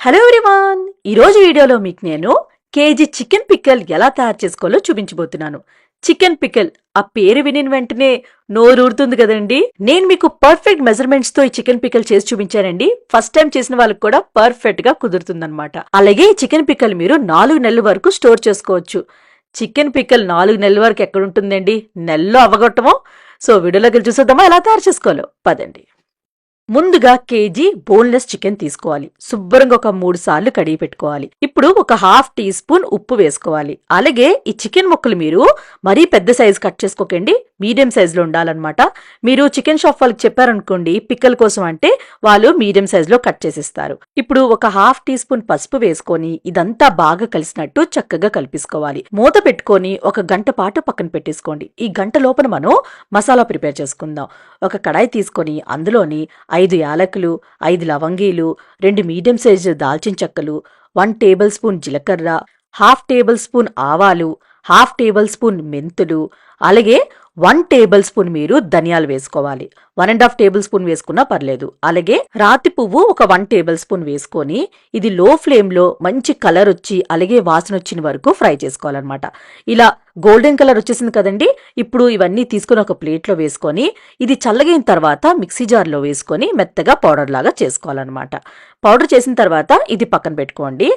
Hello everyone, ఈరోజు వీడియోలో మీకు నేను కేజీ చికెన్ పిక్కల్ ఎలా తయారు చేసుకోవాలో చూపించబోతున్నాను. చికెన్ పిక్కల్ ఆ పేరు విని వెంటనే నోరూరుతుంది కదండి. నేను మీకు పర్ఫెక్ట్ మెజర్మెంట్స్ తో ఈ చికెన్ పిక్కల్ చేసి చూపించానండి. ఫస్ట్ టైం చేసిన వాళ్ళకి కూడా పర్ఫెక్ట్ గా కుదురుతుందన్నమాట. అలాగే ఈ చికెన్ పిక్కల్ మీరు 4 నెలల వరకు స్టోర్ చేసుకోవచ్చు. చికెన్ పిక్కల్ 4 నెలల వరకు ఎక్కడ ఉంటుందండి, నెలలో అవగొట్టమో. సో వీడియోలోకి చూసేద్దామా ఎలా తయారు చేసుకోవాలో, పదండి. ముందుగా కేజీ బోన్లెస్ చికెన్ తీసుకోవాలి. శుభ్రంగా ఒక 3 సార్లు కడిగి పెట్టుకోవాలి. ఇప్పుడు ఒక ½ టీ స్పూన్ ఉప్పు వేసుకోవాలి. అలాగే ఈ చికెన్ ముక్కలు మీరు మరీ పెద్ద సైజు కట్ చేసుకోకండి, మీడియం సైజులో ఉండాలన్నమాట. మీరు చికెన్ షాప్ వాళ్ళకి చెప్పారనుకోండి పిక్కల కోసం అంటే వాళ్ళు మీడియం సైజులో కట్ చేసిస్తారు. ఇప్పుడు ఒక ½ టీ స్పూన్ పసుపు వేసుకొని ఇదంతా బాగా కలిసినట్టు చక్కగా కలిపేసుకోవాలి. మూత పెట్టుకొని ఒక గంట పాటు పక్కన పెట్టేసుకోండి. ఈ గంట లోపల మనం మసాలా ప్రిపేర్ చేసుకుందాం. ఒక కడాయి తీసుకొని అందులోని 5 యాలకులు, 5 లవంగీలు, 2 మీడియం సైజు దాల్చిన చెక్కలు, 1 టేబుల్ స్పూన్ జీలకర్ర, ½ టేబుల్ స్పూన్ ఆవాలు, ½ టేబుల్ స్పూన్ మెంతులు, అలాగే 1 టేబుల్ స్పూన్ మీరు ధనియాలు వేసుకోవాలి. 1½ టేబుల్ స్పూన్ వేసుకున్నా పర్లేదు. అలాగే రాతి పువ్వు ఒక 1 టేబుల్ స్పూన్ వేసుకొని ఇది లో ఫ్లేమ్ లో మంచి కలర్ వచ్చి అలాగే వాసన వచ్చిన వరకు ఫ్రై చేసుకోవాలన్నమాట. ఇలా గోల్డెన్ కలర్ వచ్చేసింది కదండి. ఇప్పుడు ఇవన్నీ తీసుకుని ఒక ప్లేట్ లో వేసుకొని ఇది చల్లగిన తర్వాత మిక్సీ జార్ లో వేసుకొని మెత్తగా పౌడర్ లాగా చేసుకోవాలన్నమాట. పౌడర్ చేసిన తర్వాత ఇది పక్కన పెట్టుకోండి.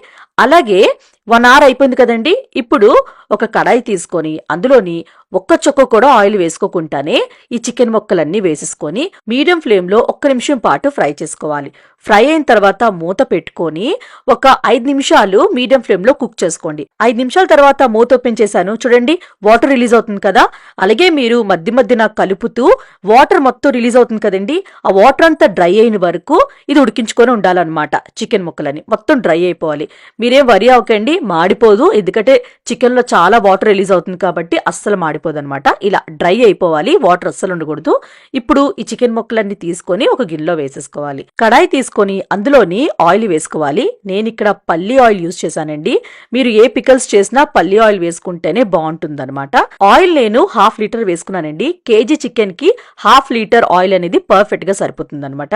అలాగే 1 అవర్ అయిపోయింది కదండి. ఇప్పుడు ఒక కడాయి తీసుకొని అందులోని ఒక్క చొక్క కూడా ఆయిల్ వేసుకోకుండానే ఈ చికెన్ ముక్కలన్నీ వేసేసుకొని మీడియం ఫ్లేమ్ లో 1 నిమిషం పాటు ఫ్రై చేసుకోవాలి. ఫ్రై అయిన తర్వాత మూత పెట్టుకొని ఒక 5 నిమిషాలు మీడియం ఫ్లేమ్ లో కుక్ చేసుకోండి. 5 నిమిషాల తర్వాత మూత ఓపెన్ చేశాను, చూడండి వాటర్ రిలీజ్ అవుతుంది కదా. అలాగే మీరు మధ్య మధ్యన కలుపుతూ వాటర్ మొత్తం రిలీజ్ అవుతుంది కదండి. ఆ వాటర్ అంతా డ్రై అయిన వరకు ఇది ఉడికించుకొని ఉండాలన్నమాట. చికెన్ ముక్కలని మొత్తం డ్రై అయిపోవాలి. మీరేం వరి అవ్వకండి, మాడిపోదు. ఎందుకంటే చికెన్ లో చాలా వాటర్ రిలీజ్ అవుతుంది కాబట్టి అస్సలు మాడిపోదు అనమాట. ఇలా డ్రై అయిపోవాలి, వాటర్ అస్సలు ఉండకూడదు. ఇప్పుడు ఈ చికెన్ ముక్కలన్నీ తీసుకొని ఒక గిన్నెలో వేసేసుకోవాలి. కడాయి తీసుకొని అందులోని ఆయిల్ వేసుకోవాలి. నేను ఇక్కడ పల్లి ఆయిల్ యూజ్ చేశానండి. మీరు ఏ పికల్స్ చేసినా పల్లి ఆయిల్ వేసుకుంటేనే బాగుంటుందన్నమాట. ఆయిల్ నేను ½ లీటర్ వేసుకున్నానండి. కేజీ చికెన్ కి ½ లీటర్ ఆయిల్ అనేది పర్ఫెక్ట్ గా సరిపోతుంది అనమాట.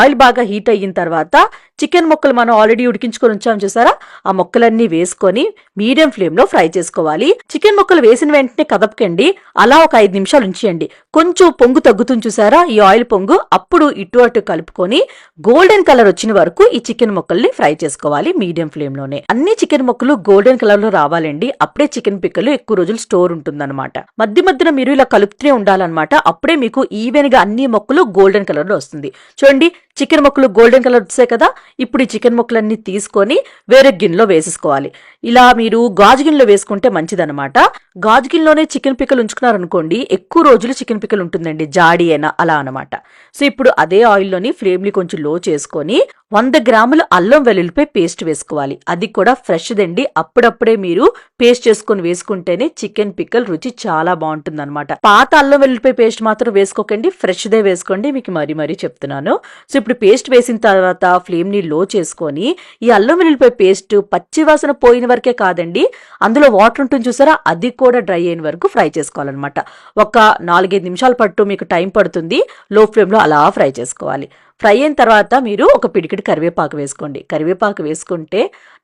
ఆయిల్ బాగా హీట్ అయిన తర్వాత చికెన్ ముక్కలు మనం ఆల్రెడీ ఉడికించుకొని ఉంచాం చూసారా, ఆ ముక్కలన్నీ వేసుకొని మీడియం ఫ్లేమ్ లో ఫ్రై చేసుకోవాలి. చికెన్ ముక్కలు వేసిన వెంటనే కదపకండి, అలా ఒక 5 నిమిషాలు ఉంచేయండి. కొంచెం పొంగు తగ్గుతుంది చూసారా, ఈ ఆయిల్ పొంగు, అప్పుడు ఇటు అటు కలుపుకొని గోల్డెన్ కలర్ వచ్చిన వరకు ఈ చికెన్ ముక్కల్ని ఫ్రై చేసుకోవాలి మీడియం ఫ్లేమ్ లోనే. అన్ని చికెన్ ముక్కలు గోల్డెన్ కలర్ లో రావాలండి, అప్పుడే చికెన్ పిక్కలు ఎక్కువ రోజులు స్టోర్ ఉంటుందన్నమాట. మధ్య మధ్యన మీరు ఇలా కలుపుతూనే ఉండాలన్నమాట. అప్పుడే మీకు ఈవెన్ గా అన్ని ముక్కలు గోల్డెన్ కలర్ లో వస్తుంది. చూడండి చికెన్ ముక్కలు గోల్డెన్ కలర్ వచ్చాయి కదా. ఇప్పుడు ఈ చికెన్ ముక్కలన్నీ తీసుకొని వేరే గిన్నెలో వేసేసుకోవాలి. ఇలా మీరు గాజు గిన్నెలో వేసుకుంటే మంచిదన్నమాట. గాజు గిన్నెలోనే చికెన్ పిక్కలు ఉంచుకున్నారనుకోండి ఎక్కువ రోజులు చికెన్ పిక్కలు ఉంటుందండి, జాడీ అయినా అలా అనమాట. సో ఇప్పుడు అదే ఆయిల్లోని ఫ్లేమ్ ని కొంచెం లో చేసుకొని 100 గ్రాములు అల్లం వెల్లుల్లిపాయ పేస్ట్ వేసుకోవాలి. అది కూడా ఫ్రెష్ దండి, అప్పుడప్పుడే మీరు పేస్ట్ చేసుకుని వేసుకుంటేనే చికెన్ పిక్కల్ రుచి చాలా బాగుంటుంది అనమాట. పాత అల్లం వెల్లుల్లిపాయ పేస్ట్ మాత్రం వేసుకోకండి, ఫ్రెష్ దే వేసుకోండి, మీకు మరీ చెప్తున్నాను. సో ఇప్పుడు పేస్ట్ వేసిన తర్వాత ఫ్లేమ్ ని లో చేసుకొని ఈ అల్లం వెల్లుల్లిపాయ పేస్ట్ పచ్చి వాసన పోయిన వరకే కాదండి, అందులో వాటర్ ఉంటుంది చూసారా, అది కూడా డ్రై అయిన వరకు ఫ్రై చేసుకోవాలన్నమాట. ఒక 4-5 నిమిషాల పట్టు మీకు టైం పడుతుంది. లో ఫ్లేమ్ లో అలా ఫ్రై చేసుకోవాలి. ఫ్రై అయిన తర్వాత మీరు ఒక పిడికిడి కరివేపాకు వేసుకోండి. కరివేపాకు వేసుకుంటే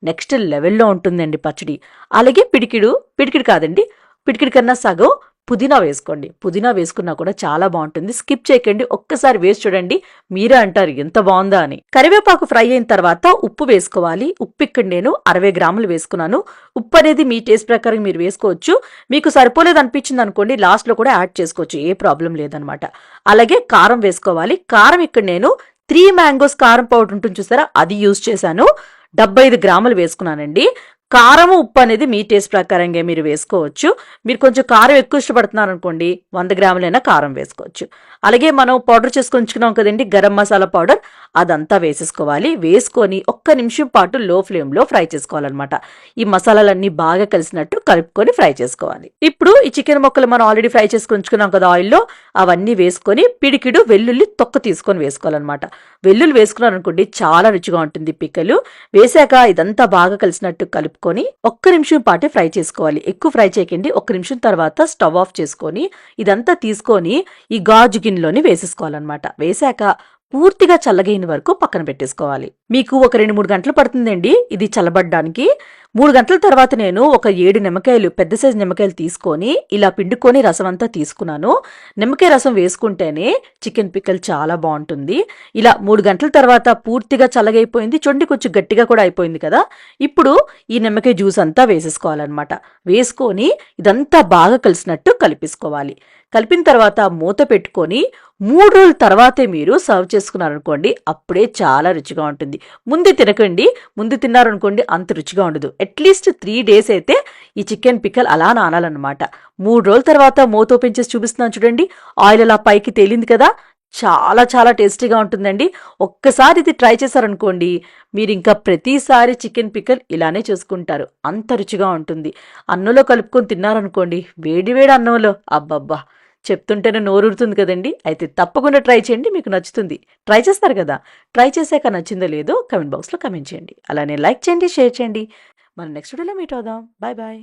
నెక్స్ట్ లెవెల్లో ఉంటుందండి పచ్చడి. అలాగే పిడికిడి కాదండి, పిడికిడి కన్నా సగం పుదీనా వేసుకోండి. పుదీనా వేసుకున్నా కూడా చాలా బాగుంటుంది, స్కిప్ చేయకండి, ఒక్కసారి వేసి చూడండి, మీరే అంటారు ఎంత బాగుందా అని. కరివేపాకు ఫ్రై అయిన తర్వాత ఉప్పు వేసుకోవాలి. ఉప్పు ఇక్కడ నేను 60 గ్రాములు వేసుకున్నాను. ఉప్పు అనేది మీ టేస్ట్ ప్రకారం మీరు వేసుకోవచ్చు. మీకు సరిపోలేదు అనిపించింది అనుకోండి లాస్ట్ లో కూడా యాడ్ చేసుకోవచ్చు, ఏ ప్రాబ్లం లేదనమాట. అలాగే కారం వేసుకోవాలి. కారం ఇక్కడ నేను 3 మ్యాంగోస్ కారం పౌడర్ ఉంటుంది చూసారా, అది యూజ్ చేశాను. 75 గ్రాములు వేసుకున్నానండి. కారము ఉప్పు అనేది మీ టేస్ట్ ప్రకారంగా మీరు వేసుకోవచ్చు. మీరు కొంచెం కారం ఎక్కువ ఇష్టపడుతున్నారు అనుకోండి 100 గ్రాములైనా కారం వేసుకోవచ్చు. అలాగే మనం పౌడర్ చేసుకొని ఉంచుకున్నాం కదండి గరం మసాలా పౌడర్, అదంతా వేసేసుకోవాలి. వేసుకొని 1 నిమిషం పాటు లో ఫ్లేమ్ లో ఫ్రై చేసుకోవాలన్నమాట. ఈ మసాలాలన్నీ బాగా కలిసినట్టు కలుపుకొని ఫ్రై చేసుకోవాలి. ఇప్పుడు ఈ చికెన్ ముక్కలు మనం ఆల్రెడీ ఫ్రై చేసుకొని ఉంచుకున్నాం కదా ఆయిల్లో, అవన్నీ వేసుకొని పిడికిడు వెల్లుల్లి తొక్క తీసుకొని వేసుకోవాలన్నమాట. వెల్లుల్లి వేసుకున్నారు అనుకోండి చాలా రుచిగా ఉంటుంది పిక్కలు. వేసాక ఇదంతా బాగా కలిసినట్టు కలుపుకొని 1 నిమిషం పాటే ఫ్రై చేసుకోవాలి, ఎక్కువ ఫ్రై చేయకండి. 1 నిమిషం తర్వాత స్టవ్ ఆఫ్ చేసుకొని ఇదంతా తీసుకొని ఈ గాజు గిన్నెలోని వేసేసుకోవాలన్నమాట. వేసాక పూర్తిగా చల్లగైన వరకు పక్కన పెట్టేసుకోవాలి. మీకు ఒక 2-3 గంటలు పడుతుందండి ఇది చల్లబడ్డానికి. 3 గంటల తర్వాత నేను ఒక 7 నిమ్మకాయలు, పెద్ద సైజు నిమ్మకాయలు తీసుకొని ఇలా పిండుకొని రసం అంతా తీసుకున్నాను. నిమ్మకాయ రసం వేసుకుంటేనే చికెన్ పిక్కల్ చాలా బాగుంటుంది. ఇలా 3 గంటల తర్వాత పూర్తిగా చల్లగైపోయింది. చూడండి కొంచెం గట్టిగా కూడా అయిపోయింది కదా. ఇప్పుడు ఈ నిమ్మకాయ జ్యూస్ అంతా వేసేసుకోవాలన్నమాట. వేసుకొని ఇదంతా బాగా కలిసినట్టు కలిపేసుకోవాలి. కలిపిన తర్వాత మూత పెట్టుకొని 3 రోజుల తర్వాతే మీరు సర్వ్ చేసుకున్నారనుకోండి, అప్పుడే చాలా రుచిగా ఉంటుంది. ముందు తినకండి, ముందు తిన్నారనుకోండి అంత రుచిగా ఉండదు. అట్లీస్ట్ 3 డేస్ అయితే ఈ చికెన్ పిక్కల్ అలా నానాలన్నమాట. 3 రోజుల తర్వాత మూత ఓపెన్ చేసి చూపిస్తున్నాను చూడండి, ఆయిల్ అలా పైకి తేలింది కదా. చాలా చాలా టేస్టీగా ఉంటుందండి. ఒక్కసారి ఇది ట్రై చేశారనుకోండి, మీరు ఇంకా ప్రతిసారి చికెన్ పిక్కల్ ఇలానే చేసుకుంటారు. అంత రుచిగా ఉంటుంది. అన్నంలో కలుపుకొని తిన్నారనుకోండి, వేడి వేడి అన్నంలో అబ్బబ్బా, చెప్తుంటేనే నోరూరుతుంది కదండి. అయితే తప్పకుండా ట్రై చేయండి, మీకు నచ్చుతుంది. ట్రై చేస్తారు కదా, ట్రై చేశాక నచ్చిందో లేదో కమెంట్ బాక్స్లో కమెంట్ చేయండి. అలానే లైక్ చేయండి, షేర్ చేయండి. మనం నెక్స్ట్ వీడియోలో మీట్ అవుదాం. Bye bye.